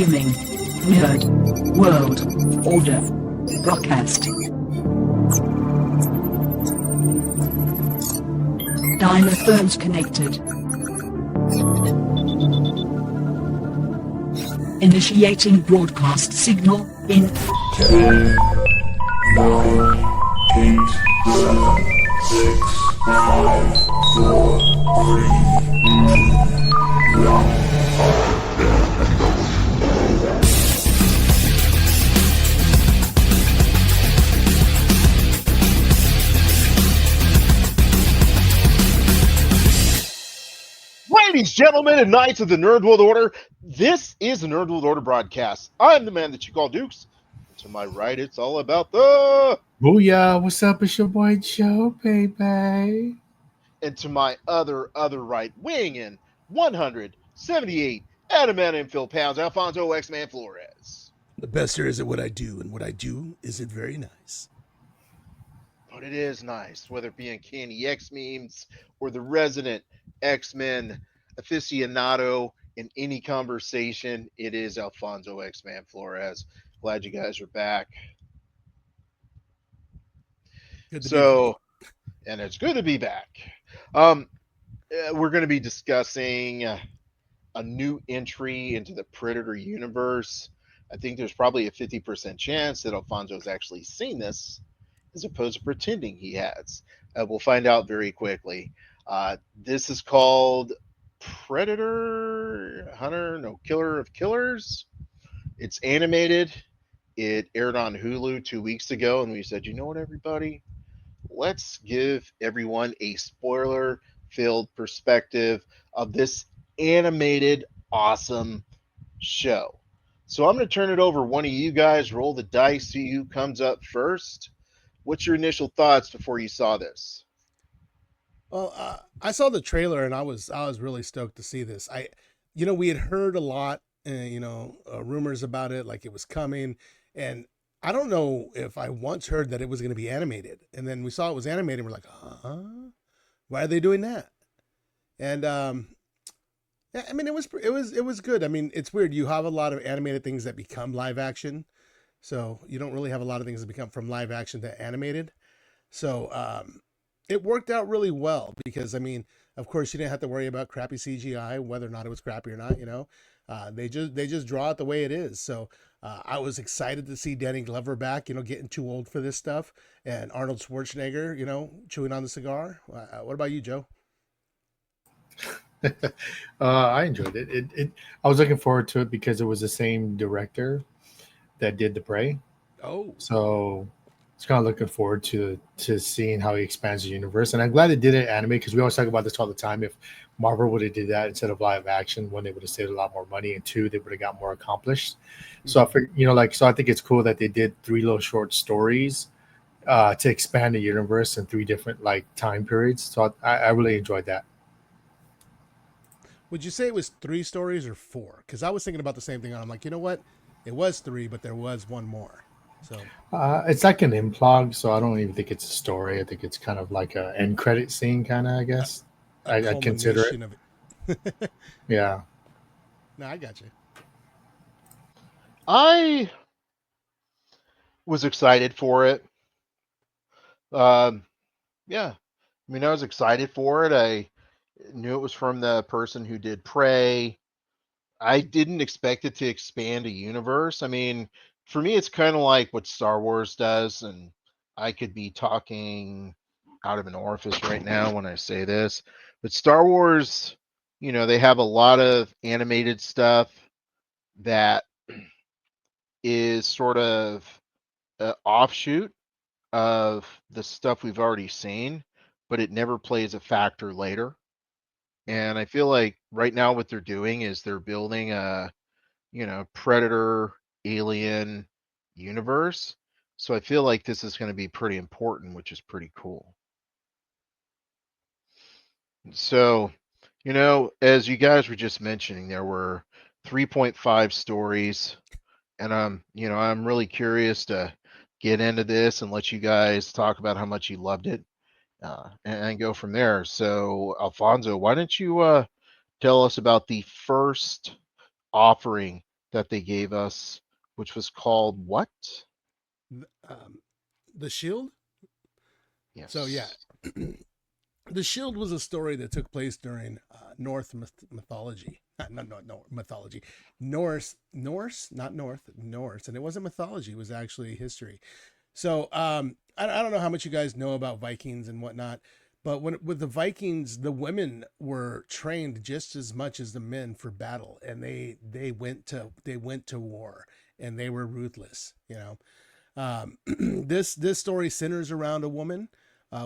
Gaming. Nerd. World. Order. Broadcast. Dialer phones connected. Initiating broadcast signal in 10, 9, 8, 7, 6, 5, 4, 3, 2, 1. Ladies, gentlemen, and knights of the Nerd World Order, this is the Nerd World Order broadcast. I'm the man that you call Dukes. To my right, it's all about the... Booyah, what's up? It's your boy Joe, baby. And to my other right, weighing in 178 adamantium fill pounds, Alfonso X-Man Flores. The best there is at what I do, and what I do isn't very nice. But it is nice, whether it be in Candy X memes or the resident X-Men aficionado in any conversation, it is Alfonso X-Man Flores. Glad you guys are back. Good to be So, and it's good to be back. We're going to be discussing a new entry into the Predator universe. I think there's probably a 50% chance that Alfonso's actually seen this, as opposed to pretending he has. We'll find out very quickly. This is called Predator Hunter, no, Killer of Killers. It's animated. It aired on Hulu 2 weeks ago, and we said, you know what, everybody? Let's give everyone a spoiler-filled perspective of this animated, awesome show. So I'm going to turn it over. One of you guys roll the dice, see who comes up first. What's your initial thoughts before you saw this? Well, I saw the trailer and I was really stoked to see this. We had heard a lot, rumors about it, like it was coming, and I don't know if I once heard that it was going to be animated. And then we saw it was animated, and we're like, huh? Why are they doing that? And yeah, I mean, it was good. I mean, it's weird. You have a lot of animated things that become live action. So you don't really have a lot of things that become from live action to animated. So it worked out really well because, I mean, of course, you didn't have to worry about crappy CGI, whether or not it was crappy or not. They just draw it the way it is. So I was excited to see Danny Glover back. Getting too old for this stuff, and Arnold Schwarzenegger, chewing on the cigar. What about you, Joe? I enjoyed it. I was looking forward to it because it was the same director that did The Prey. Oh, So it's kind of looking forward to seeing how he expands the universe. And I'm glad they did it anime because we always talk about this all the time. If Marvel would have did that instead of live action, one, they would have saved a lot more money, and two, they would have got more accomplished. So I figured, so I think it's cool that they did 3 little short stories to expand the universe in 3 different time periods. So I really enjoyed that. would you say it was 3 stories or 4? Because I was thinking about the same thing. And I'm like, you know what? It was 3, but there was one more. So It's like an implog, so I don't even think it's a story. I think it's kind of like a end credit scene, kind of. I guess I'd consider it. culmination of it. Yeah. No, I got you. I was excited for it. Yeah. I mean, I was excited for it. I knew it was from the person who did Prey. I didn't expect it to expand a universe. I mean, for me, it's kind of like what Star Wars does, and I could be talking out of an orifice right now when I say this, but Star Wars, they have a lot of animated stuff that is sort of an offshoot of the stuff we've already seen, but it never plays a factor later. And I feel like right now what they're doing is they're building a, Predator alien universe. So I feel like this is going to be pretty important, which is pretty cool. So, as you guys were just mentioning, there were 3.5 stories, and I'm really curious to get into this and let you guys talk about how much you loved it, and go from there. So, Alfonso, why don't you tell us about the first offering that they gave us, which was called what? Um, the Shield. So yeah, Yes. the Shield was a story that took place during North mythology. No, mythology. Norse, not North, Norse, and it wasn't mythology. It was actually history. So I don't know how much you guys know about Vikings and whatnot, but when with the Vikings, the women were trained just as much as the men for battle, and they went to war, and they were ruthless. This story centers around a woman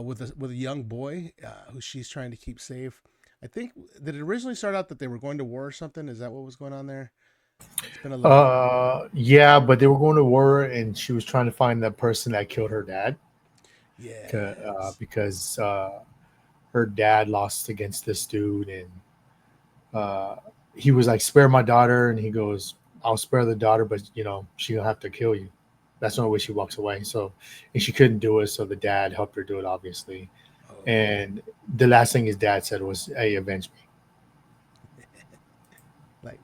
with a young boy who she's trying to keep safe. I think did it originally start out that they were going to war or something? Is that what was going on there? It's been a little bit. Yeah, but they were going to war, and she was trying to find the person that killed her dad, Yes. because her dad lost against this dude, and uh, he was like, "Spare my daughter," and he goes, "I'll spare the daughter, but she'll have to kill you." That's the only way she walks away. So, and she couldn't do it, so the dad helped her do it, obviously. Oh, And the last thing his dad said was, "Hey, avenge me."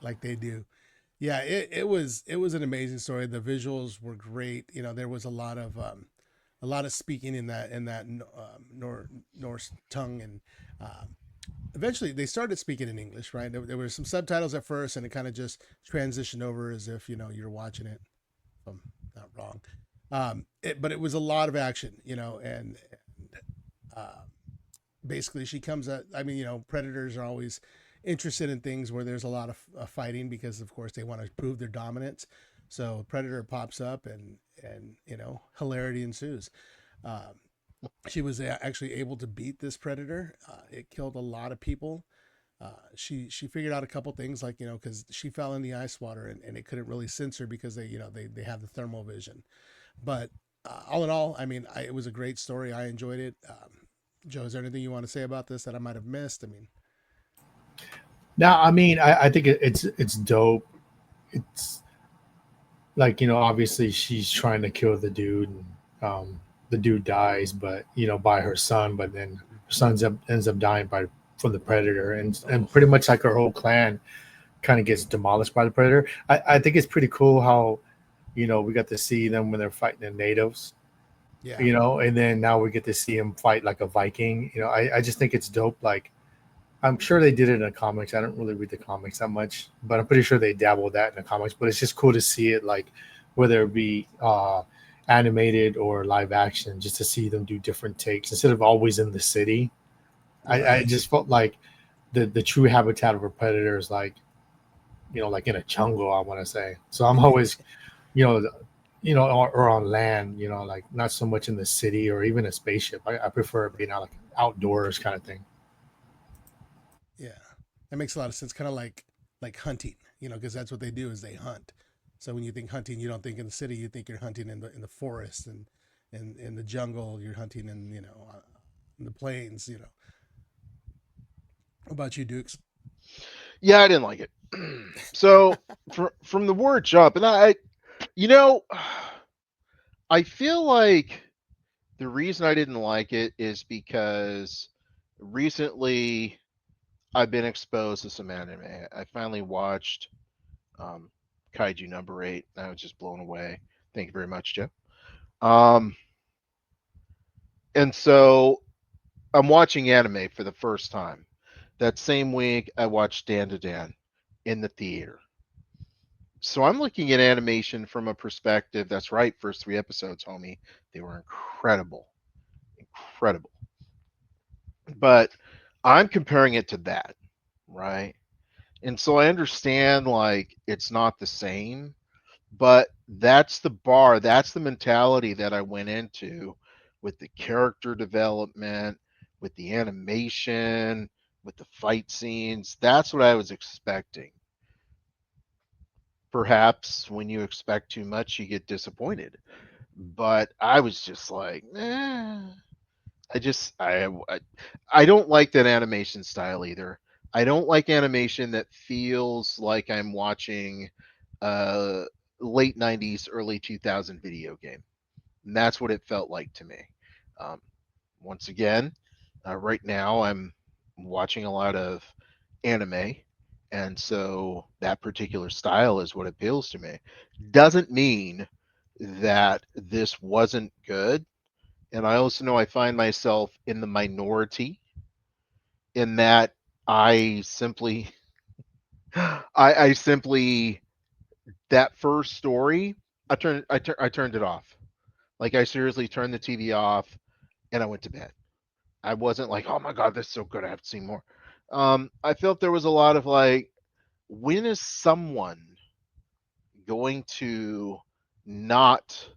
like they do. Yeah, it was an amazing story. The visuals were great. There was a lot of speaking in that Norse tongue, and um, eventually they started speaking in English. Right, there were some subtitles at first, and it kind of just transitioned over as if you're watching it. If I'm not wrong, but it was a lot of action. And uh, basically she comes at I mean predators are always interested in things where there's a lot of fighting because of course they want to prove their dominance. So predator pops up, and hilarity ensues. um, she was actually able to beat this predator. It killed a lot of people. She figured out a couple things, like because she fell in the ice water, and it couldn't really sense her because they have the thermal vision. But all in all, I mean, it was a great story. I enjoyed it. Joe, is there anything you want to say about this that I might have missed? I mean, Now, I mean, I think it's dope. It's like, obviously she's trying to kill the dude, and the dude dies, but by her son, but then her son ends up dying by from the predator, and oh pretty much like her whole clan kind of gets demolished by the predator. I think it's pretty cool how we got to see them when they're fighting the natives, yeah, and then now we get to see him fight like a Viking. I just think it's dope. Like, I'm sure they did it in the comics. I don't really read the comics that much, but I'm pretty sure they dabbled that in the comics. But it's just cool to see it, like whether it be animated or live action, just to see them do different takes instead of always in the city. I right, just felt like the true habitat of a predator is like, like in a jungle, I want to say. So I'm always, you know, or on land, like not so much in the city or even a spaceship. I prefer being out, like outdoors kind of thing. yeah, that makes a lot of sense. Kind of like hunting, because that's what they do is they hunt. So when you think hunting, you don't think in the city. You think you're hunting in the forest and in the jungle. You're hunting in the plains. What about you, Dukes? Yeah, I didn't like it. So from the word jump, and you know, I feel like the reason I didn't like it is because recently I've been exposed to some anime. I finally watched um, Kaiju number 8, and I was just blown away. Thank you very much, Joe. Um, and so I'm watching anime for the first time. That same week, I watched Dan to Dan in the theater. So I'm looking at animation from a perspective that's right. First 3 episodes, homie, they were incredible, incredible. But I'm comparing it to that, right? And so I understand like it's not the same, but that's the bar, that's the mentality that I went into with the character development, with the animation, with the fight scenes. That's what I was expecting. Perhaps when you expect too much, you get disappointed. But I was just like, I just I don't like that animation style either. I don't like animation that feels like I'm watching a late '90s, early 2000 video game. And that's what it felt like to me. Um, Once again, right now I'm watching a lot of anime, And so that particular style is what appeals to me. Doesn't mean that this wasn't good. And I also know I find myself in the minority in that I simply, I simply, that first story, I turned it off. Like I seriously turned the TV off and I went to bed. I wasn't like, oh my God, this is so good. I have to see more. I felt there was a lot of like, when is someone going to not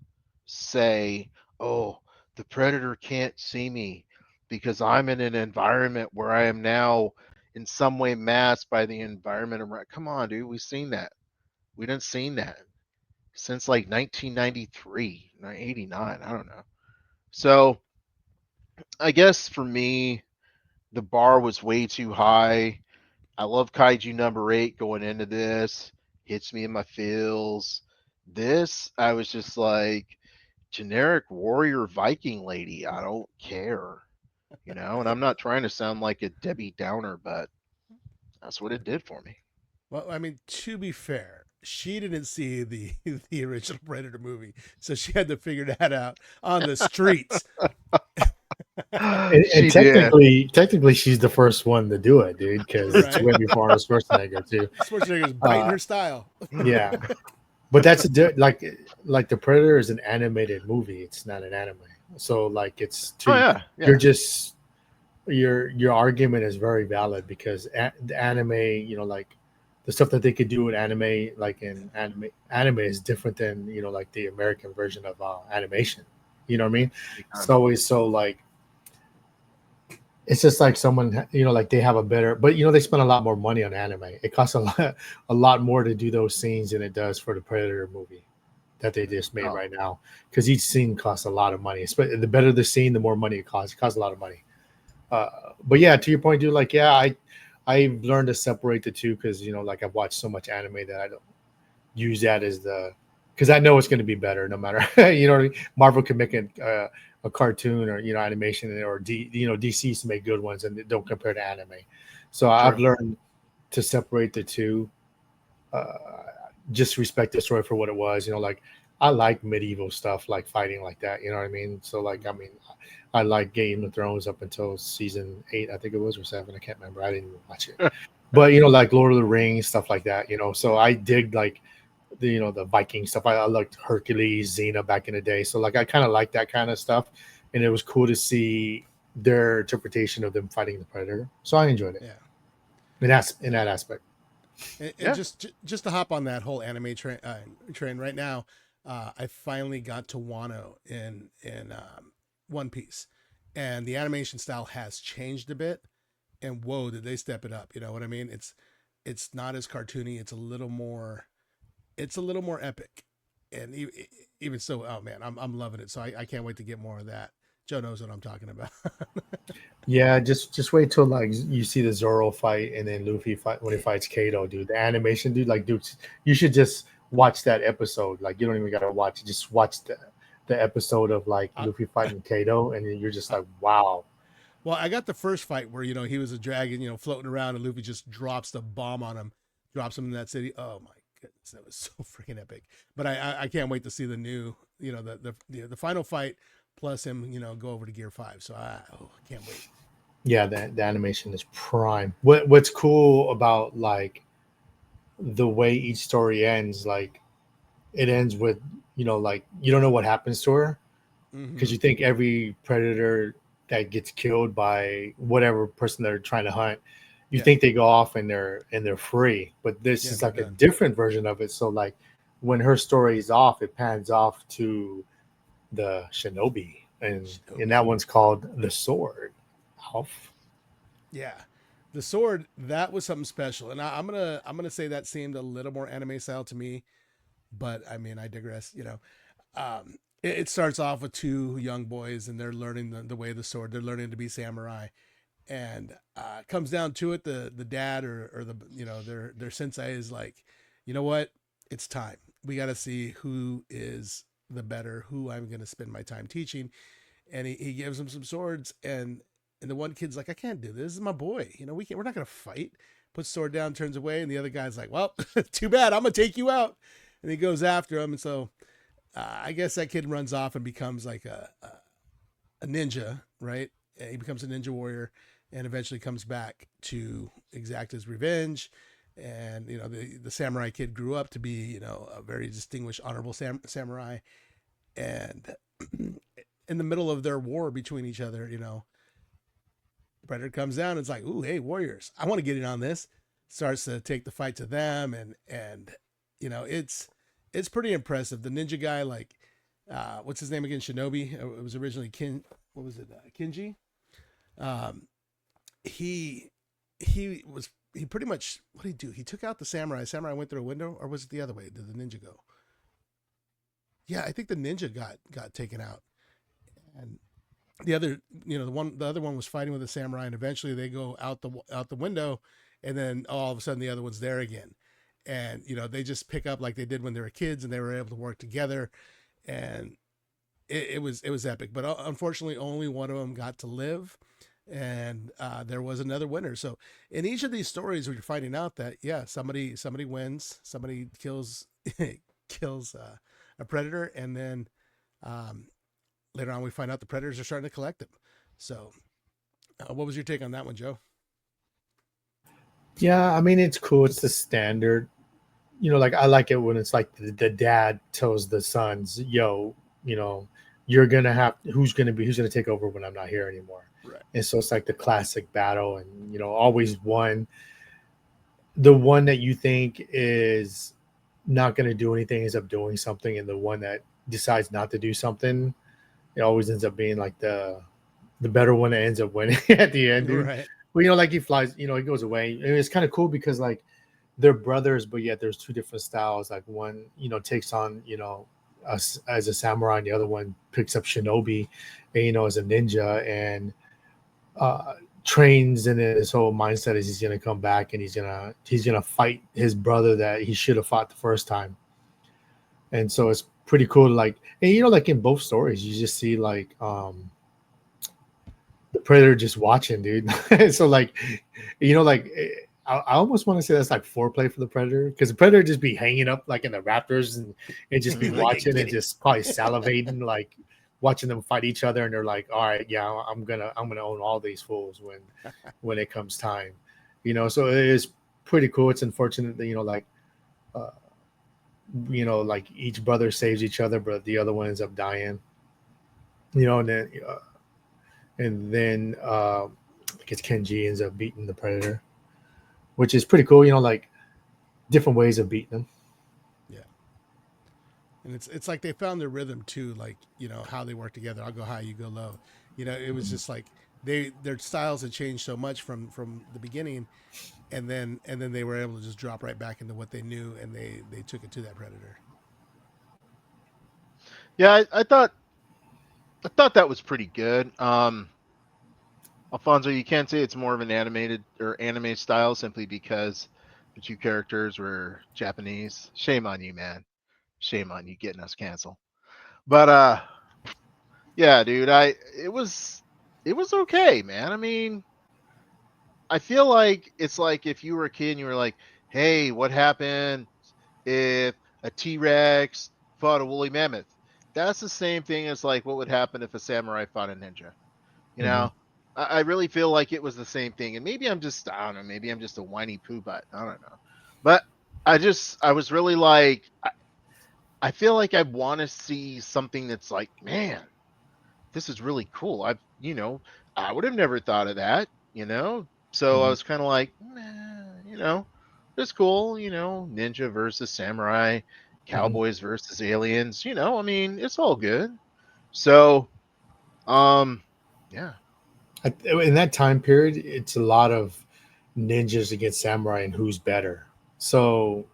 say, oh, the predator can't see me because I'm in an environment where I am now in some way masked by the environment around. Come on, dude, we've seen that. We didn't seen that since like 1993, 89. I don't know. So I guess for me, the bar was way too high. I love Kaiju number 8 going into this. Hits me in my feels. This, I was just like, generic warrior Viking lady. I don't care. And I'm not trying to sound like a Debbie Downer, but that's what it did for me. Well, I mean, to be fair, she didn't see the the original Predator movie, so she had to figure that out on the streets. And She did. technically, she's the first one to do it, dude, because it's Right? way before Arnold Schwarzenegger too. Schwarzenegger's biting Uh, her style. yeah, but that's like the Predator is an animated movie. It's not an anime, so like it's Oh to yeah, you're yeah. just your argument is very valid because the anime, like the stuff that they could do in anime, like in anime is different than like the American version of animation. You know what I mean? Big It's time. always so like it's just like someone like they have a better, but they spend a lot more money on anime. It costs a lot more to do those scenes than it does for the Predator movie that they just made Oh, right now because each scene costs a lot of money. The better the scene, the more money it costs. It costs a lot of money. uh, but yeah, to your point, dude, like yeah, I've learned to separate the two because like I've watched so much anime that I don't use that as the because I know it's going to be better no matter what I mean? Marvel can make a cartoon or animation or DC's to make good ones and they don't compare to anime. So I've true. learned to separate the two. Uh, just respect the story for what it was. Like I like medieval stuff, like fighting like that. You know what I mean? So like I mean, I like Game of Thrones up until season 8, I think it was, or 7. I can't remember. I didn't even watch it. But like Lord of the Rings stuff like that. So I dig like the Viking stuff. I liked Hercules, Xena back in the day. So like I kind of like that kind of stuff, and it was cool to see their interpretation of them fighting the predator. So I enjoyed it Yeah. in that aspect. And Yeah. just to hop on that whole anime train right now, I finally got to Wano in One Piece, and the animation style has changed a bit. And whoa, did they step it up? You know what I mean? It's not as cartoony. It's a little more epic, and even so, oh man, I'm loving it. So I can't wait to get more of that. Joe knows what I'm talking about. Yeah, just wait till like you see the Zoro fight and then Luffy fight when he fights Kaido, dude. The animation, dude, like dude, you should just watch that episode. Like you don't even gotta watch it. Just watch the episode of like I, Luffy fighting Kaido, and then you're just like, wow. Well, I got the first fight where he was a dragon, floating around, and Luffy just drops the bomb on him, drops him in that city. Oh my goodness, that was so freaking epic! But I can't wait to see the new, the final fight plus him, go over to Gear 5. So I can't wait. Yeah, the animation is prime. What's cool about like the way each story ends, like it ends with like you don't know what happens to her because Mm-hmm. you think every predator that gets killed by whatever person they're trying to hunt, you Yeah, think they go off and they're free, but this yeah, is they're like a done. different version of it. So like when her story is off, it pans off to the shinobi, and Shinobi. that one's called the sword. Alf. Yeah, the sword, that was something special, and I'm gonna say that seemed a little more anime style to me, but I mean I digress. It starts off with two young boys and they're learning the way of the sword. They're learning to be samurai, and comes down to it, the dad or the their sensei is like, you know what, it's time. We got to see who is the better, who I'm going to spend my time teaching. And he gives him some swords, and the one kid's like, I can't do this. This is my boy. We're not going to fight. puts sword down, turns away, and the other guy's like, "Well, too bad. I'm gonna take you out." And he goes after him, and so I guess that kid runs off and becomes like a ninja, right? He becomes a ninja warrior, and eventually comes back to exact his revenge. And the samurai kid grew up to be a very distinguished, honorable samurai, and in the middle of their war between each other, Predator comes down and it's like, "Ooh, hey, warriors, I want to get in on this." Starts to take the fight to them, and it's pretty impressive. The ninja guy, like, what's his name again? Shinobi. It was originally What was it? Kinji. Um, he he pretty much, what did he do? He took out the samurai. Samurai went through a window, or was it the other way? Did the ninja go? Yeah, I think the ninja got taken out, and the other, the other one was fighting with a samurai, and eventually they go out the window, and then all of a sudden the other one's there again, and they just pick up like they did when they were kids, and they were able to work together, and it was epic. But unfortunately, only one of them got to live, and there was another winner. So in each of these stories, we're finding out that somebody wins, somebody kills kills a predator, and then later on we find out the predators are starting to collect them. So what was your take on that one, Joe? Yeah, I mean it's cool. It's the standard. Like I like it when it's like the dad tells the sons, "Yo, you're gonna have who's gonna take over when I'm not here anymore." Right. And so it's like the classic battle, and always one. The one that you think is not gonna do anything ends up doing something, and the one that decides not to do something, it always ends up being like the better one that ends up winning at the end, dude. Right. Well, like he flies, he goes away. And it's kind of cool because like they're brothers, but yet there's two different styles. Like one, takes on, us as a samurai, and the other one picks up shinobi, and as a ninja, and trains, and his whole mindset is he's gonna come back and he's gonna fight his brother that he should have fought the first time. And so it's pretty cool. Like, and like in both stories, you just see like the predator just watching, dude. So like, like I almost want to say that's like foreplay for the predator, because the predator just be hanging up like in the raptors and just be watching and just probably salivating, like watching them fight each other, and they're like, all right, yeah, I'm gonna own all these fools when it comes time. So it is pretty cool. It's unfortunate that like like each brother saves each other, but the other one ends up dying. And then I guess Kenji ends up beating the predator, which is pretty cool. Like different ways of beating them. Yeah. And it's like they found their rhythm too, like, how they work together. I'll go high, you go low. It was just like their styles had changed so much from the beginning, and then they were able to just drop right back into what they knew, and they took it to that predator. Yeah, I thought that was pretty good. Alfonso, you can't say it's more of an animated or anime style simply because the two characters were Japanese. Shame on you, man. Shame on you getting us canceled. But yeah, dude, it was okay, man. I mean, I feel like it's like if you were a kid and you were like, "Hey, what happened if a T-Rex fought a woolly mammoth?" That's the same thing as like what would happen if a samurai fought a ninja. You Mhm. know, I really feel like it was the same thing. And maybe I don't know, maybe I'm just a whiny poo butt. I don't know. But I was really like, I feel like I want to see something that's like, man, this is really cool. I would have never thought of that. So I Mhm. was kind of like, it's cool, ninja versus samurai, Mhm. cowboys versus aliens, I mean, it's all good. So, um, yeah. In that time period, it's a lot of ninjas against samurai and who's better. So,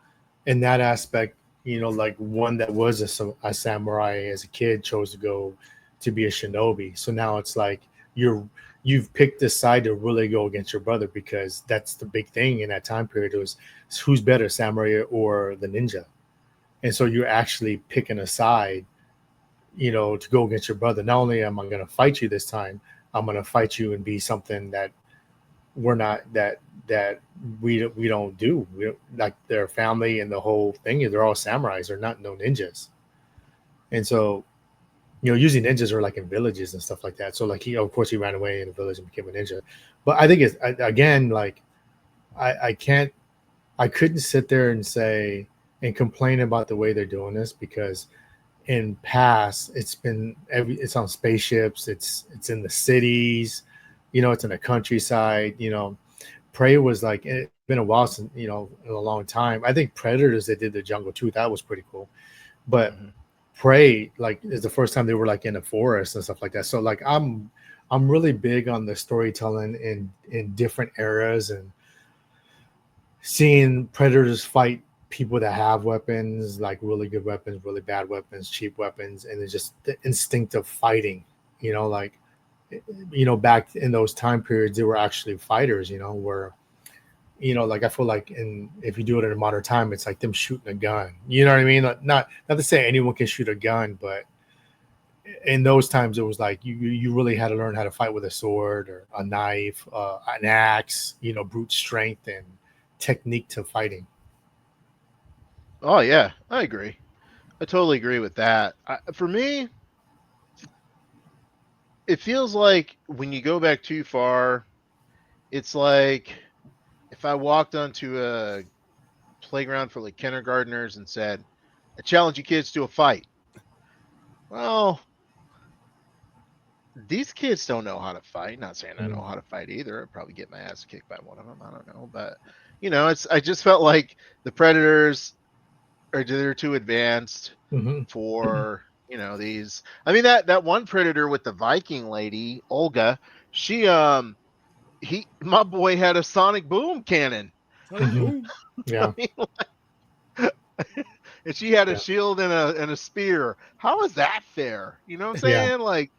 in that aspect, like one that was a samurai as a kid chose to go to be a shinobi. So now it's like you've picked this side to really go against your brother, because that's the big thing in that time period was who's better, samurai or the ninja. And so you're actually picking a side, to go against your brother. Not only am I going to fight you this time, I'm going to fight you and be something that we're not that we don't do. We don't, like their family and the whole thing is they're all samurais. They're not no ninjas. And so, usually ninjas are like in villages and stuff like that. So like he, of course, he ran away in a village and became a ninja. But I think again, like I can't, I couldn't sit there and say and complain about the way they're doing this because in past it's on spaceships, it's in the cities, it's in the countryside. Prey was like it's been a while since in a long time. I think Predators they did the jungle too. That was pretty cool. But Mhm. Prey like is the first time they were like in a forest and stuff like that. So like I'm really big on the storytelling in different eras and seeing predators fight people that have weapons, like really good weapons, really bad weapons, cheap weapons, and it's just the instinct of fighting. Like back in those time periods, they were actually fighters. Where like I feel like if you do it in a modern time, it's like them shooting a gun. You know what I mean? Not to say anyone can shoot a gun, but in those times it was like you really had to learn how to fight with a sword or a knife, an axe. Brute strength and technique to fighting. Oh yeah, I agree. I totally agree with that. For me, it feels like when you go back too far, it's like if I walked onto a playground for like kindergartners and said, "I challenge you kids to a fight." Well, these kids don't know how to fight. Not saying I know how to fight either. I'd probably get my ass kicked by one of them. I don't know, but I just felt like the Predators are they're too advanced Mm-hmm. for these. I mean that one Predator with the Viking lady Olga, she my boy had a sonic boom cannon. Sonic Mm-hmm. boom. Yeah, And she had a yeah, shield and a spear. How is that fair? You know what I'm yeah. saying? Like,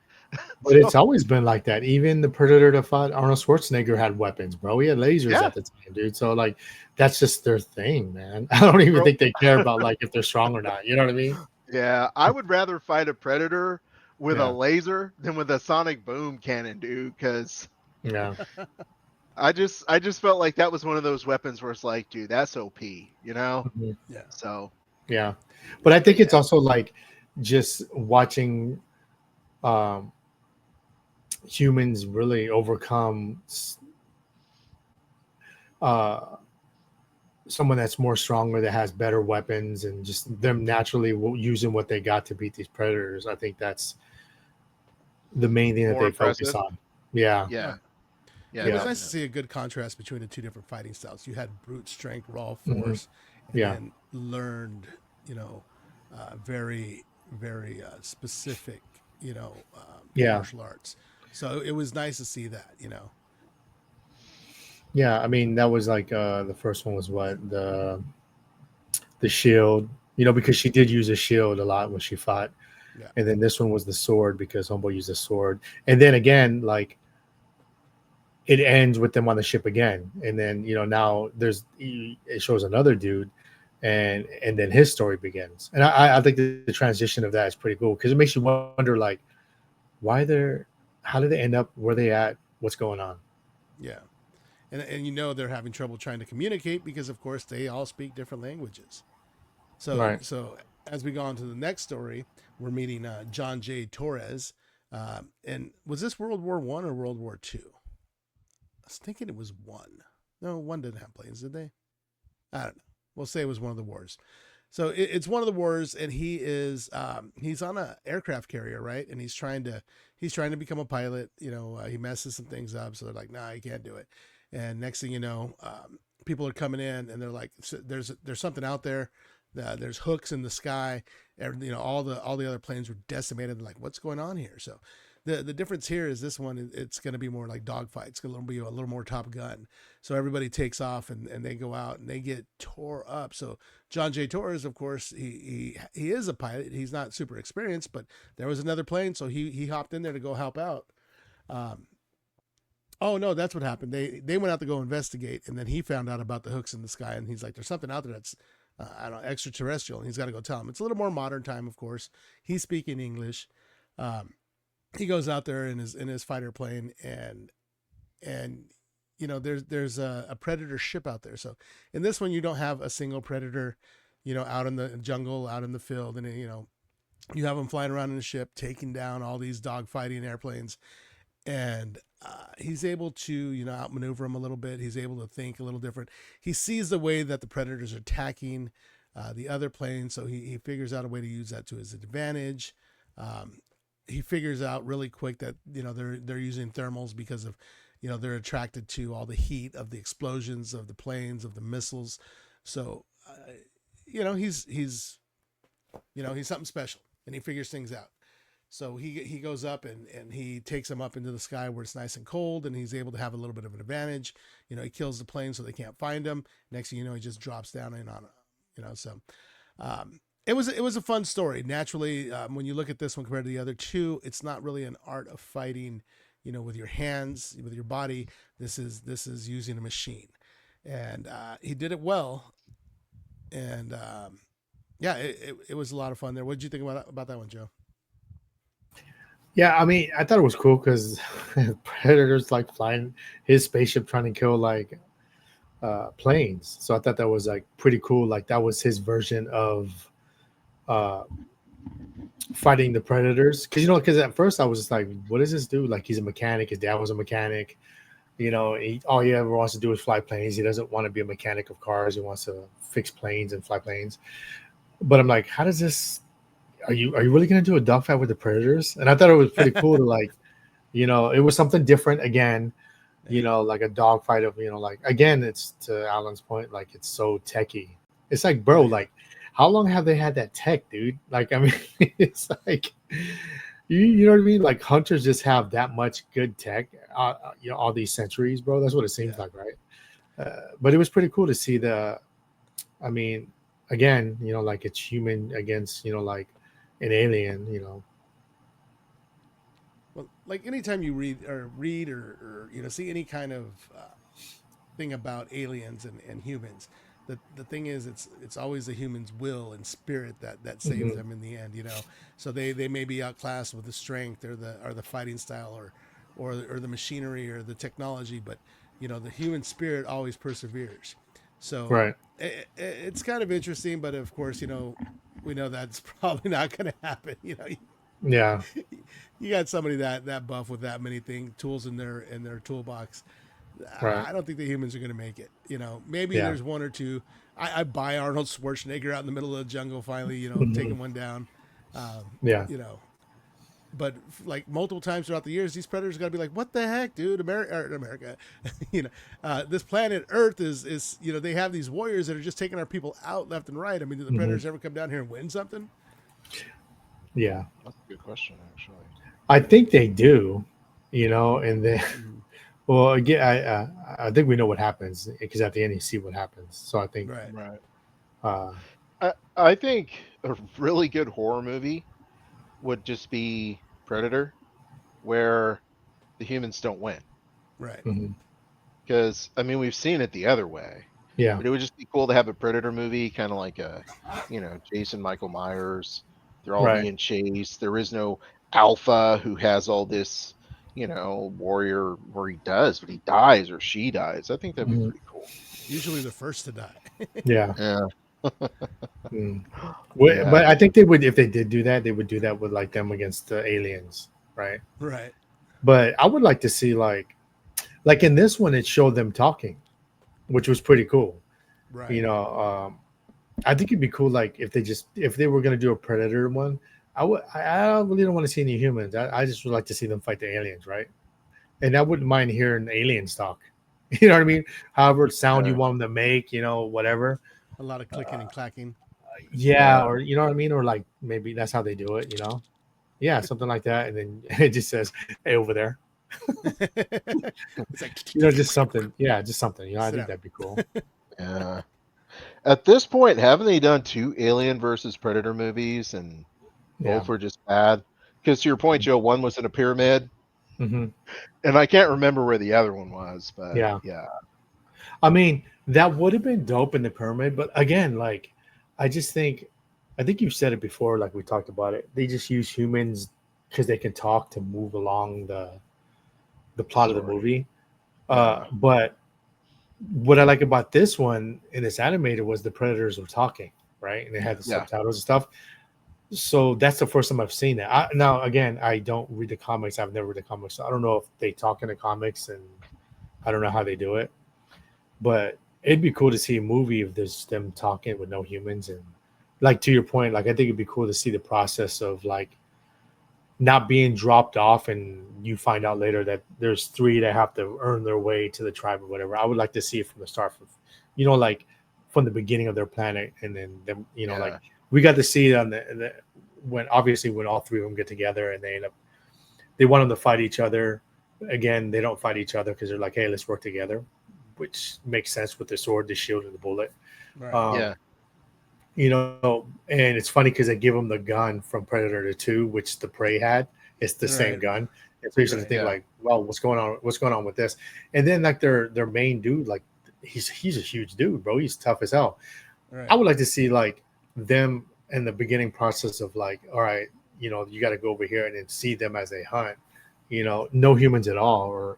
But it's so always been like that. Even the Predator that fought Arnold Schwarzenegger had weapons, bro. He had lasers yeah, at the time, dude. So like, that's just their thing, man. I don't even bro. think they care about like if they're strong or not. You know what I mean? Yeah, I would rather fight a Predator with a Yeah, laser than with a sonic boom cannon, dude. Because yeah, I just felt like that was one of those weapons where it's like, dude, that's OP, you know? mhm, Yeah. So, yeah. But I but think it's yeah. also like just watching um, humans really overcome uh, someone that's more stronger that has better weapons and just them naturally using what they got to beat these predators. I think that's the main thing that More they focus impressive. on. Yeah, Yeah. Yeah. Yeah, It was yeah, nice to definitely. see a good contrast between the two different fighting styles. You had brute strength, raw hmm force, and yeah, then learned, very, very specific, yeah, martial arts. So it was nice to see that. yeah. I mean, that was like the first one was what the shield, because she did use a shield a lot when she fought, Yeah. and then this one was the sword because Homeboy used a sword, and then again, like it ends with them on the ship again, and then now it shows another dude, and then his story begins, and I think the transition of that is pretty cool because it makes you wonder like why they're how did they end up where they at, what's going on. Yeah. And they're having trouble trying to communicate because of course they all speak different languages. So Right. so as we go on to the next story, we're meeting John J. Torres. And was this World War I or World War II? I was thinking it was one. No, one didn't have planes, did they? I don't know. We'll say it was one of the wars. So it's one of the wars, and he's on a aircraft carrier, right? And he's trying to become a pilot. He messes some things up, so they're like, nah, you can't do it. And next thing you know, people are coming in, and they're like, there's something out there. There's hooks in the sky. All the other planes were decimated. They're like, what's going on here? So the difference here is this one, it's going to be more like dogfights. It's going to be a little more Top Gun. So everybody takes off and they go out and they get tore up. So John J. Torres, of course, he is a pilot. He's not super experienced, but there was another plane, so he hopped in there to go help out. Um, oh no, that's what happened. They went out to go investigate, and then he found out about the hooks in the sky, and he's like, "There's something out there that's I don't know, extraterrestrial," and he's got to go tell him. It's a little more modern time, of course. He's speaking English. Um, he goes out there in his fighter plane, and there's a predator ship out there. So in this one, you don't have a single predator, out in the jungle, out in the field, and you have them flying around in a ship, taking down all these dogfighting airplanes, and he's able to outmaneuver them a little bit. He's able to think a little different. He sees the way that the predators are attacking the other plane, so he figures out a way to use that to his advantage. He figures out really quick that they're using thermals because of they're attracted to all the heat of the explosions of the planes, of the missiles. So he's something special, and he figures things out. So he goes up and he takes them up into the sky where it's nice and cold, and he's able to have a little bit of an advantage. He kills the plane so they can't find him. Next thing you know, he just drops down in on them. So it was a fun story. Naturally, when you look at this one compared to the other two, it's not really an art of fighting, with your hands, with your body. This is using a machine, and he did it well. And yeah, it was a lot of fun there. What did you think about that one, Joe? Yeah, I mean, I thought it was cool because Predator's like flying his spaceship trying to kill like planes. So I thought that was like pretty cool. Like that was his version of uh fighting the Predators. Because at first I was just like, what does this do? Like he's a mechanic. His dad was a mechanic. All he ever wants to do is fly planes. He doesn't want to be a mechanic of cars. He wants to fix planes and fly planes. But I'm like, how does this? Are you really going to do a dogfight with the Predators? And I thought it was pretty cool to like, it was something different again. Like a dogfight of like again, it's to Alan's point, like it's so techy. It's like, bro, like how long have they had that tech, dude? Like, I mean, it's like. You know what I mean? Like hunters just have that much good tech, all these centuries, bro. That's what it seems like, right? But it was pretty cool to see I mean, again, like it's human against, like an alien, Well, like anytime you read or see any kind of thing about aliens and humans, the thing is it's always the human's will and spirit that saves them in the end. So they may be outclassed with the strength or the fighting style or the machinery or the technology, but the human spirit always perseveres. So right? it's kind of interesting, but of course we know that's probably not going to happen. Yeah, You got somebody that buff with that many tools in their toolbox. right. I don't think the humans are going to make it. Maybe Yeah, there's one or two. I buy Arnold Schwarzenegger out in the middle of the jungle, finally, taking one down. yeah, You know, but like multiple times throughout the years, these predators got to be like, "What the heck, dude? America, this planet Earth is they have these warriors that are just taking our people out left and right. I mean, do the predators ever come down here and win something?" yeah. That's a good question, actually. I think they do, and then. Well, again, I think we know what happens because at the end you see what happens. So I think, Right. Right. uh, I think a really good horror movie would just be Predator, where the humans don't win. Right. mhm, Because I mean, we've seen it the other way, yeah, but it would just be cool to have a Predator movie, kind of like Jason Michael Myers. They're all right. being chased. There is no alpha who has all this, warrior where he does, but he dies or she dies. I think that'd be Mhm, pretty cool. Usually the first to die. yeah. Yeah, Mm. yeah, But I think they would, if they did do that, they would do that with like them against the aliens, right? Right. But I would like to see like in this one, it showed them talking, which was pretty cool. Right. You know, I think it'd be cool, like if they were gonna do a Predator one, I really don't want to see any humans. I just would like to see them fight the aliens, right? And I wouldn't mind hearing aliens talk. You know what I mean? However sound you yeah, want them to make, whatever. A lot of clicking and clacking. Yeah, yeah. or you know what I mean, or like maybe that's how they do it. Yeah, something like that, and then it just says, "Hey, over there," It's like just something. Yeah, just something. I sit think down. that'd be cool. Yeah. At this point, haven't they done two Alien versus Predator movies, and Yeah. both were just bad? Because to your point, Joe, one was in a pyramid, Hmm. and I can't remember where the other one was, but Yeah. yeah, I mean, that would have been dope in the pyramid, but again, like, I just think, I think you've said it before, like we talked about it. They just use humans because they can talk to move along the plot of the story. movie. Yeah. But what I like about this one in this animated was the predators were talking, right? And they had the Yeah. subtitles and stuff. So that's the first time I've seen that. Now, again, I don't read the comics. I've never read the comics. So I don't know if they talk in the comics, and I don't know how they do it. But it'd be cool to see a movie of this them talking with no humans, and like to your point, like I think it'd be cool to see the process of like not being dropped off, and you find out later that there's three that have to earn their way to the tribe or whatever. I would like to see it from the start, from like from the beginning of their planet, and then them, like Yeah. we got to see it on the when obviously when all three of them get together and they want them to fight each other. Again, they don't fight each other because they're like, hey, let's work together, which makes sense with the sword, the shield, and the bullet. Right. Um, Yeah. and it's funny because they give him the gun from Predator 2, which the Prey had. It's the same Right. gun. And so you should Right. think Yeah. like, well, what's going on? What's going on with this? And then like their main dude, like he's a huge dude, bro. He's tough as hell. Right. I would like to see like them in the beginning process of like, all right, you got to go over here and then see them as they hunt. No humans at all, or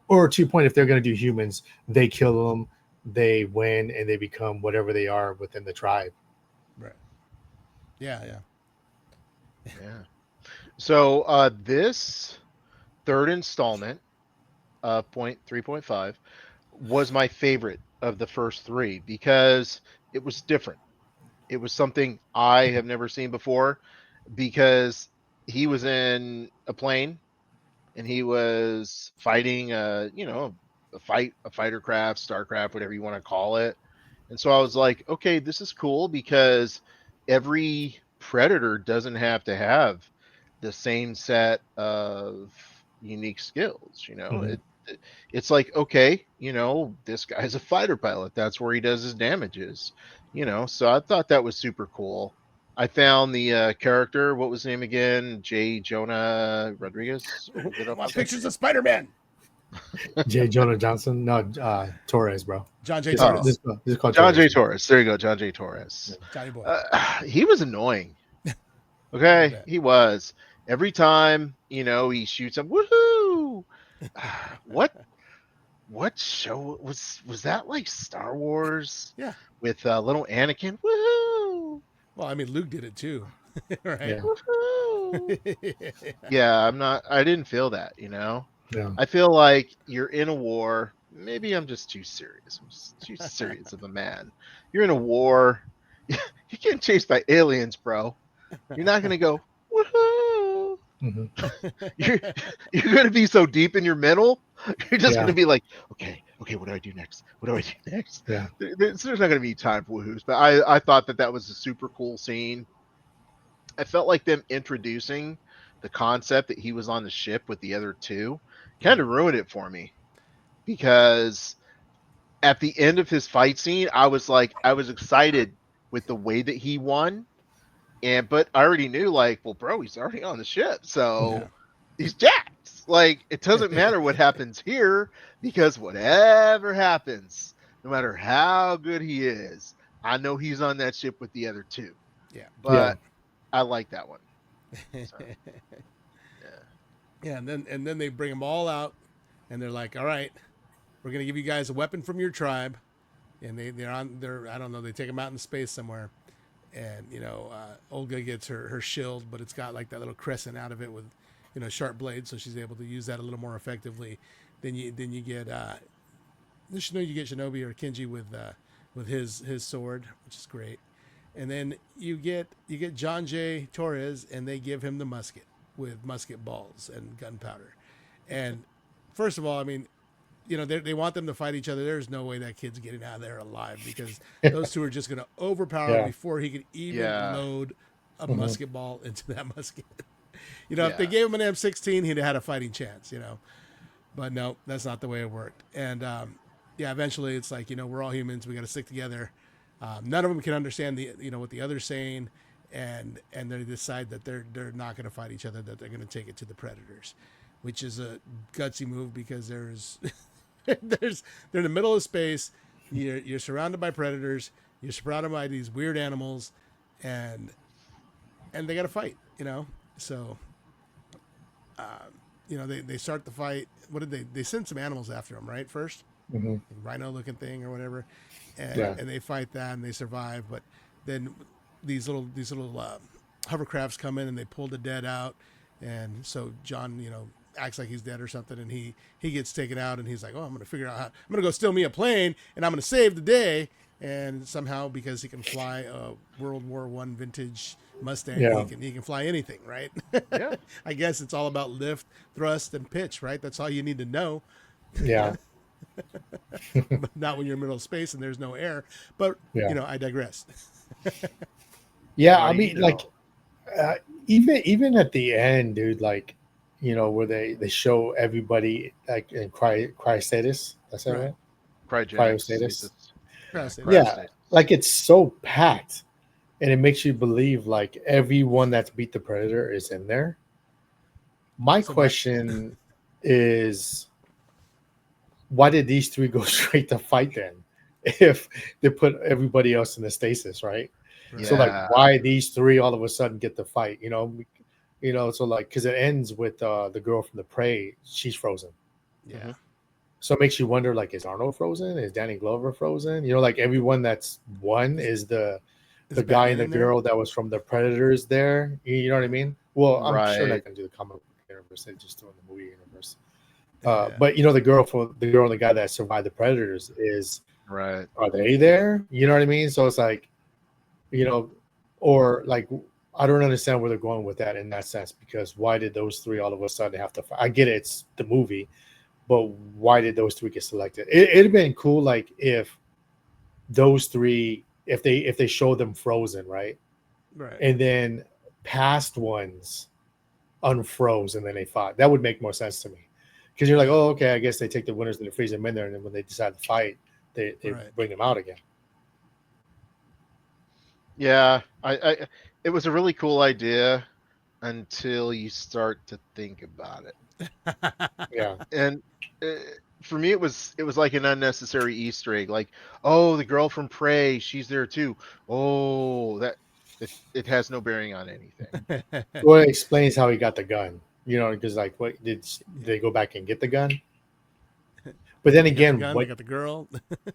or to your point, if they're going to do humans, they kill them, they win, and they become whatever they are within the tribe. Right. Yeah. Yeah. Yeah. So this third installment, point 3.5, was my favorite of the first three because it was different. It was something I have never seen before because he was in a plane and he was fighting a fighter craft, starcraft, whatever you want to call it. And so I was like, okay, this is cool because every predator doesn't have to have the same set of unique skills. Mhm. It's like, okay, this guy's a fighter pilot. That's where he does his damages. So I thought that was super cool. I found the character. What was his name again? J. Jonah Rodriguez. Or did I I want forget? pictures of Spider-Man. J. Jonah Johnson, no, Torres, bro. John J. This, Oh, Torres. this, this is called John Torres. J. Torres. There you go, John J. Torres. Johnny Boy. He was annoying. I Okay, bet. he was. Every time, he shoots him, woohoo! what what show was that, like Star Wars Yeah. with little Anakin? Woohoo! Well, I mean, Luke did it too, right? Yeah, Woohoo! Yeah, I didn't feel that. yeah, I feel like you're in a war. Maybe I'm just too serious. I'm just too serious of a man. You're in a war. You're getting chased by aliens, bro. You're not gonna go, woohoo! hmm You're you're gonna be so deep in your mental, you're just yeah, gonna be like, okay, what do I do next? What do I do next? yeah. There's not gonna be time for woohoos, but I thought that was a super cool scene. I felt like them introducing the concept that he was on the ship with the other two kind of ruined it for me because at the end of his fight scene, I was excited with the way that he won. But I already knew, like, well, bro, he's already on the ship, Yeah. so he's jacked. Like, it doesn't matter what happens here because whatever happens, no matter how good he is, I know he's on that ship with the other two. Yeah. Yeah. But I like that one. So, yeah. Yeah, and then they bring them all out, and they're like, "All right, we're gonna give you guys a weapon from your tribe," and they're I don't know, they take them out in space somewhere, and Olga gets her shield, but it's got like that little crescent out of it with sharp blades, so she's able to use that a little more effectively. Then you get you get Shinobi or Kenji with his sword, which is great. And then you get John J. Torres, and they give him the musket with musket balls and gunpowder. And first of all, I mean, they want them to fight each other. There's no way that kid's getting out of there alive because those two are just going to overpower him Yeah. before he could even Yeah. load a Mhm. musket ball into that musket. If they Yeah. gave him an M16, he'd have had a fighting chance. But no, that's not the way it worked. And yeah, eventually it's like we're all humans. We got to stick together. None of them can understand what the other's saying, and they decide that they're not going to fight each other. That they're going to take it to the predators, which is a gutsy move because there's they're in the middle of space. You're surrounded by predators. You're surrounded by these weird animals, and they got to fight. So they start the fight. What did they send some animals after him, right? First, Hmm. rhino looking thing or whatever, and Yeah. Right. and they fight that and they survive. But then these little hovercrafts come in and they pull the dead out, and so John acts like he's dead or something, and he gets taken out, and he's like, oh, I'm gonna figure out how I'm gonna go steal me a plane, and I'm gonna save the day. And somehow, because he can fly a World War I vintage Mustang, he Yeah. can fly anything, right? Yeah. I guess it's all about lift, thrust, and pitch, right? That's all you need to know, Yeah. but not when you're in the middle of space and there's no air. But Yeah. I digress. Yeah. What I do you mean, like, know? uh, even at the end, dude, like, where they show everybody like in cryostatus. That's that Right. right? Cryogenic Cryostatus. stasis. Yeah, Cryostatus. Yeah. cryostasis. Like it's so packed, and it makes you believe like everyone that's beat the predator is in there. My So my question is, why did these three go straight to fight then? If they put everybody else in the stasis, right? right. So like, Yeah. why these three all of a sudden get the fight? So like, because it ends with the girl from the prey, she's frozen. Yeah. Hmm. So it makes you wonder, like, is Arnold frozen? Is Danny Glover frozen? Like everyone that's won Is is the is guy and Batman the in there? girl that was from the Predators there. You know what I mean? Well, I'm sure Right. not gonna do the comic book universe. They just doing the movie universe. Yeah. But the girl and the guy that survived the Predators Right. are they there? You know what I mean? So it's like, you know, or like, I don't understand where they're going with that in that sense, because why did those three all of a sudden have to fight? I get it, it's the movie, but why did those three get selected? It'd have been cool, like, if those three, if they showed them frozen, right? Right. And then past ones unfroze and then they fought. That would make more sense to me. Because you're like, Yeah. oh, okay, I guess they take the winners and they freeze them in there, and then when they decide to fight, they Right. bring them out again. Yeah. I it was a really cool idea until you start to think about it. Yeah. And uh, for me it was like an unnecessary Easter egg. Like, oh, the girl from Prey, she's there too. Oh, it has no bearing on anything. Well, it explains how he got the gun. Because like, what did Yeah. they go back and get the gun? But then They got the again, gun. They got the girl.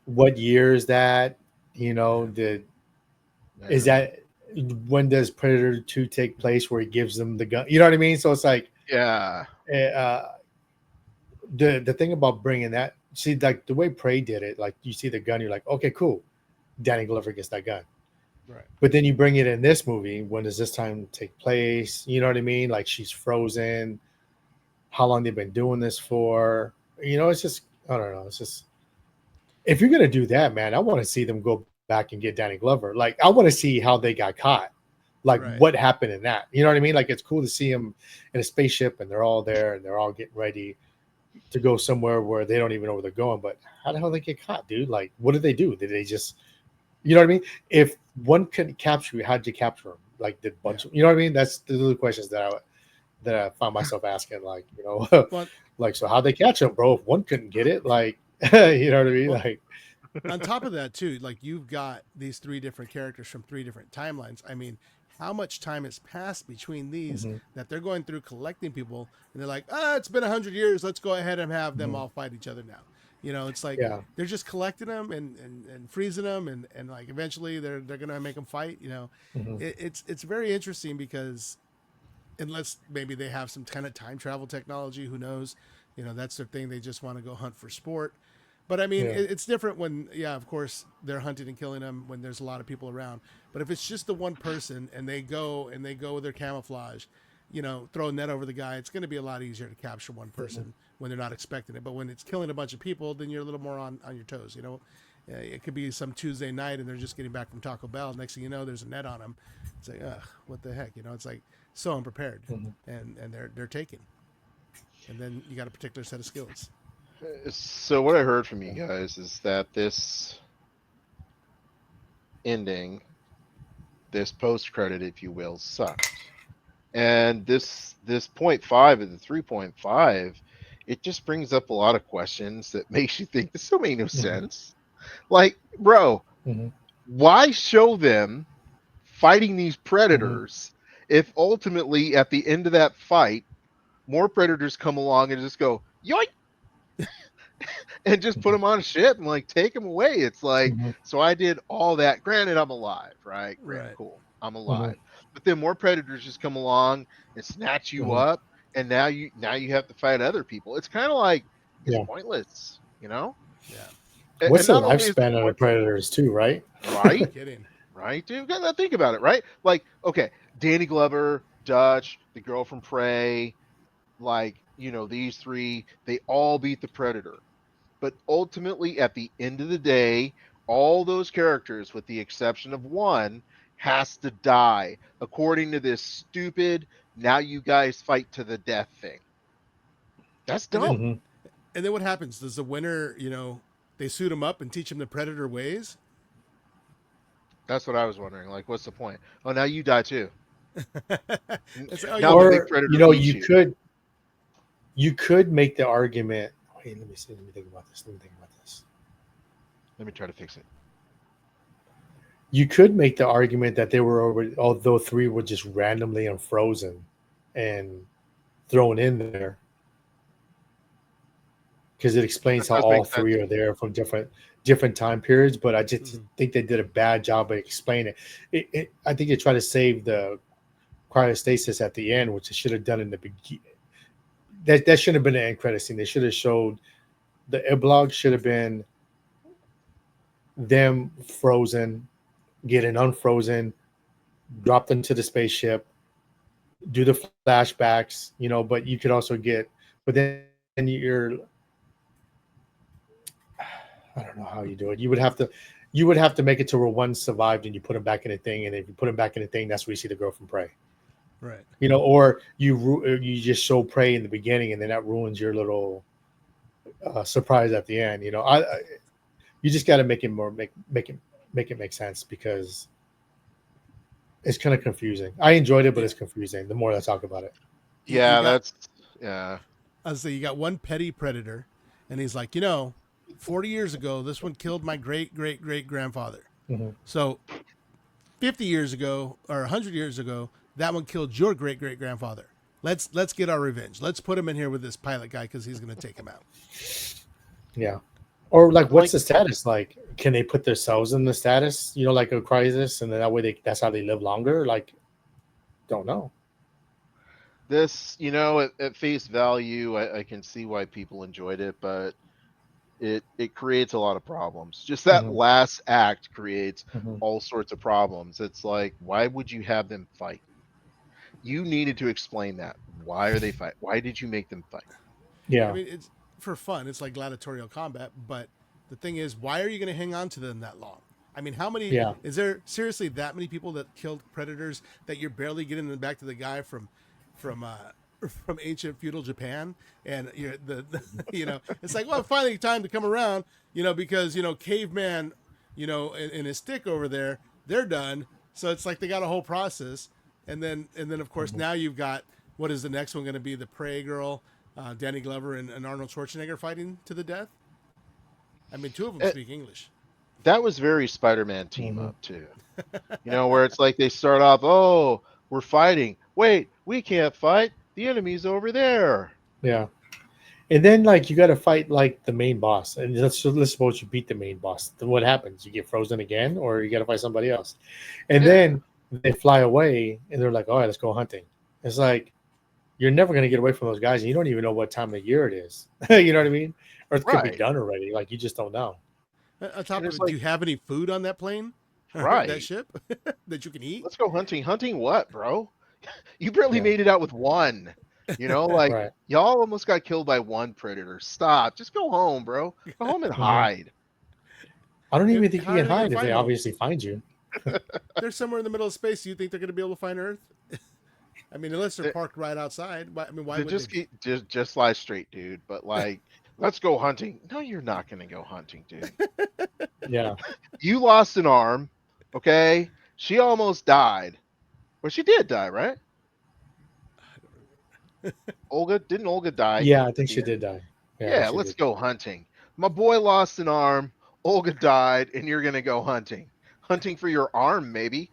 what year is that? Yeah. Did is Yeah. that when does Predator 2 take place where he gives them the gun? You know what I mean? So it's like, Yeah. uh, the thing about bringing that, see, like the way Prey did it, like you see the gun, you're like, okay, cool. Danny Glover gets that gun. Right. But then you bring it in this movie. When does this time take place? You know what I mean? Like she's frozen. How long they've been doing this for? It's just, I don't know. It's just, if you're gonna do that, man, I want to see them go back and get Danny Glover. Like I want to see how they got caught. Like Right. what happened in that? You know what I mean? Like it's cool to see them in a spaceship and they're all there and they're all getting ready to go somewhere where they don't even know where they're going. But how the hell did they get caught, dude? Like what did they do? Did they just, you know what I mean? If one couldn't capture you, how did you capture them? Like did bunch Yeah. of, you know what I mean? That's the little questions that I found myself asking. Like Well, like, so how'd they catch him, bro? If one couldn't get it, like you know what I mean? well, Like on top of that too, like you've got these three different characters from three different timelines. I mean, how much time has passed between these mhm, that they're going through collecting people, and they're like, ah, it's been 100 years. Let's go ahead and have them mhm. all fight each other now. It's like Yeah. they're just collecting them and freezing them, and like eventually they're gonna make them fight. Mhm. It's very interesting because unless maybe they have some kind of time travel technology, who knows? That's their thing. They just want to go hunt for sport. But I mean, Yeah. it's different when, yeah, of course, they're hunting and killing them when there's a lot of people around. But if it's just the one person and they go with their camouflage, throw a net over the guy, it's going to be a lot easier to capture one Mhm. person when they're not expecting it. But when it's killing a bunch of people, then you're a little more on your toes. It could be some Tuesday night and they're just getting back from Taco Bell. Next thing you know, there's a net on them. It's like, ugh, what the heck? It's like so unprepared, Mhm. and they're taken. And then you got a particular set of skills. So what I heard from you guys is that this ending, this post credit, if you will, sucked. And this point five of the 3.5, it just brings up a lot of questions that makes you think this don't make no Mhm. sense. Like, bro, Mhm. why show them fighting these Mhm. predators if ultimately at the end of that fight more predators come along and just go yoink and just put them on a ship and like take them away. It's like, Mhm. so I did all that. Granted, I'm alive, right? Granted, Right. cool, I'm Mhm. alive. But then more predators just come along and snatch you Mhm. up, and now you have to fight other people. It's kind of like it's Yeah. pointless, you know. Yeah. And What's the not only is it lifespan of the pointless, predators too, right? No right? kidding. Right, dude. Gotta think about it, right? Like, okay, Danny Glover, Dutch, the girl from Prey, like these three, they all beat the Predator. But ultimately, at the end of the day, all those characters, with the exception of one, has to die according to this stupid "now you guys fight to the death" thing. That's And then dumb. Hmm. and then what happens? Does the winner, they suit him up and teach him the predator ways? That's what I was wondering. Like, what's the point? Oh, now you die too. It's like, oh, Now the you big Or predator beats you you. could make the argument. Wait, let me see. Let me think about this. Let me think about this. Let me try to fix it. You could make the argument that they were over, although three were just randomly unfrozen and thrown in there, because it explains That how does all make sense. three are there from different time periods. But I just Mhm. think they did a bad job of explaining it. I think they tried to save the cryostasis at the end, which they should have done in the beginning. That should have been an end credit scene. They should have showed the epilogue. Should have been them frozen, getting unfrozen, dropped into the spaceship, do the flashbacks, but you could also but then I don't know how you do it. You would have to make it to where one survived and you put him back in a thing. And if you put him back in a thing, that's where you see the girl from Prey, Right. or you just show Prey in the beginning and then that ruins your little surprise at the end. You just got to make it more, make it make sense, because it's kind of confusing. I enjoyed it, but Yeah. it's confusing the more I talk about it. You Yeah, got, that's yeah. I say, you got one petty predator, and he's like, 40 years ago, this one killed my great great great grandfather. Mhm. So 50 years ago or 100 years ago, that one killed your great great grandfather. Let's get our revenge. Let's put him in here with this pilot guy because he's going to take him out. Yeah. Or like, And what's like the status? Like, can they put themselves in the status? Like a crisis, and then that way that's how they live longer. Like, don't know. this, at face value, I can see why people enjoyed it, but it creates a lot of problems. Just that Hmm. last act creates Hmm. all sorts of problems. It's like, why would you have them fight? You needed to explain that. Why are they fight? Why did you make them fight? I Yeah. mean, it's for fun. It's like gladiatorial combat, but the thing is, why are you going to hang on to them that long? I mean, how many Yeah. is there seriously that many people that killed predators that you're barely getting them back to the guy from from ancient feudal Japan? And you're it's like, well, finally time to come around, because caveman, and his stick over there, they're done. So it's like they got a whole process, and then of course Mhm. now you've got, what is the next one going to be? The Prey girl, Danny Glover and Arnold Schwarzenegger fighting to the death. I mean, two of them Eh, speak English. That was very Spider-Man team Mhm. up too. Where it's like they start off, oh, we're fighting. Wait, we can't fight. The enemy's over there. Yeah. And then like you got to fight like the main boss, and let's suppose you beat the main boss. Then what happens? You get frozen again, or you got to fight somebody else. And Yeah, then they fly away, and they're like, "All right, let's go hunting." It's like you're never going to get away from those guys, and you don't even know what time of year it is. You know what I mean? Or it could be right. done already. Like you just don't know. On And top of it's it, do like, you have any food on that plane or that right. ship that you can eat? Let's go hunting. Hunting what, bro? You barely Yeah. made it out with one. Like Right. y'all almost got killed by one predator. Stop. Just go home, bro. Go home and Hmm. hide. I don't even think How you are can they going to hide if they find home? obviously find you. They're somewhere in the middle of space. Do you think they're going to be able to find Earth? I mean, unless they're They, parked right outside. I mean, why they would they just be? just lie straight, dude. But like, let's go hunting. No, you're not gonna go hunting, dude. Yeah. You lost an arm, okay? She almost died. Well, she did die, right? Olga die Yeah, I at think the she end? did die. Yeah, I think Yeah, she let's did. go hunting. My boy lost an arm. Olga died, and you're gonna go hunting. Hunting for your arm, maybe.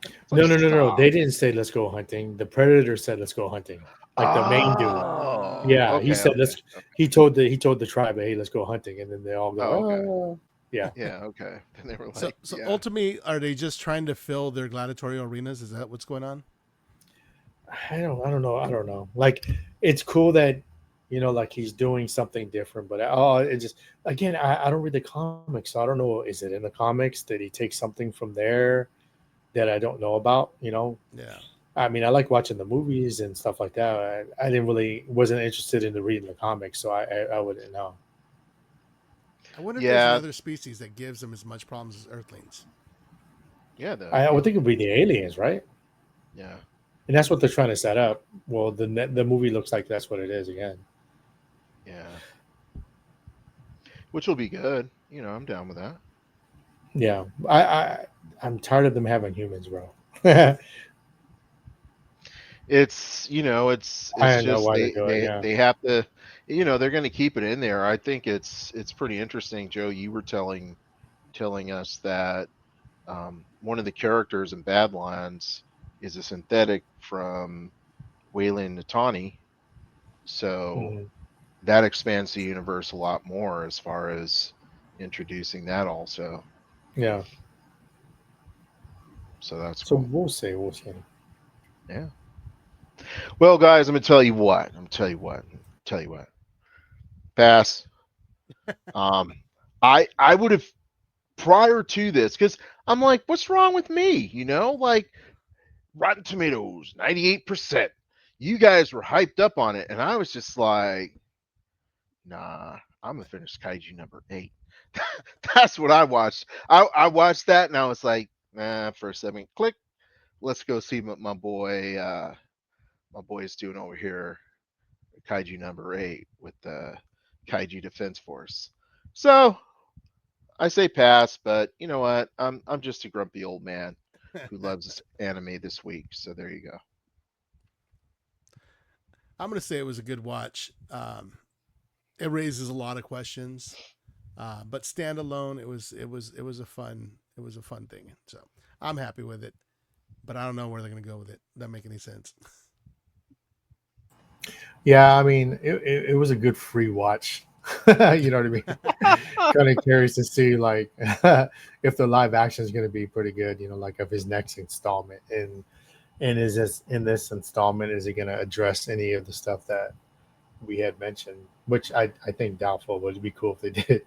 It's like, No, no, no, no. stop. They didn't say let's go hunting. The predator said let's go hunting. like the main dude. Oh, Yeah, he okay, said okay. let's. He told the tribe, hey, let's go hunting, and then they all go, Oh, okay. oh, yeah. Yeah, okay. And they were So like, so yeah. ultimately, are they just trying to fill their gladiatorial arenas? Is that what's going on? I don't know. Like, it's cool that, like he's doing something different, but it just again, I don't read the comics, so I don't know. Is it in the comics that he takes something from there that I don't know about? Yeah. I mean, I like watching the movies and stuff like that. I didn't really wasn't interested in the reading the comics, so I wouldn't know. I wonder if there's Yeah, another species that gives them as much problems as Earthlings. yeah, the I would think it would be aliens. the aliens, right? Yeah. And that's what they're trying to set up. Well, the movie looks like that's what it is again. Yeah. Which will be good. I'm down with that. Yeah, I'm tired of them having humans, bro. I It's don't know just why they're they doing. they Yeah. they have to, they're going to keep it in there. I think it's pretty interesting, Joe. You were telling us that one of the characters in Badlands is a synthetic from Wayland Natani, so Mhm. that expands the universe a lot more as far as introducing that also. Yeah. So that's So cool. we'll see. We'll see. Yeah. Well, guys, I'm gonna tell you what. I'm gonna tell you what. Tell you what. Pass. Um, I would have prior to this because I'm like, what's wrong with me? Like Rotten Tomatoes, 98%. You guys were hyped up on it, and I was just like, nah, I'm gonna finish Kaiju number 8. That's what I watched. I watched that and I was like, nah, for a second, click. Let's go see what my boy is doing over here, Kaiju number 8 with the Kaiju Defense Force. So I say pass, but you know what? I'm just a grumpy old man who loves this anime this week. So there you go. I'm going to say it was a good watch. It raises a lot of questions, but standalone, it was a fun thing. So I'm happy with it, but I don't know where they're going to go with it. Doesn't make any sense. Yeah, I mean, it was a good free watch. You know what I mean? Kind of curious to see like if the live action is going to be pretty good. Like of his next installment, and is this in this installment is he going to address any of the stuff that we had mentioned? Which I think doubtful, but it'd be cool if they did.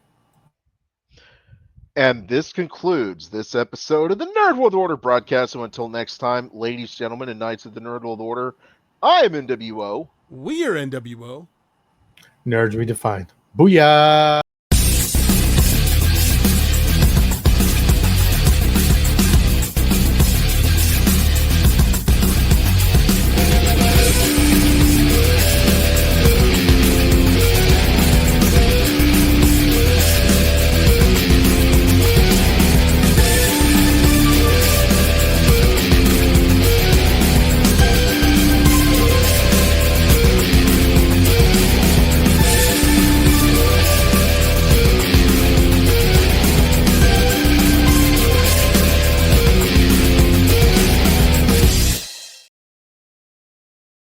And this concludes this episode of the Nerd World Order broadcast. So until next time, ladies, gentlemen, and knights of the Nerd World Order, I am NWO. We are NWO. Nerds redefined. Booyah!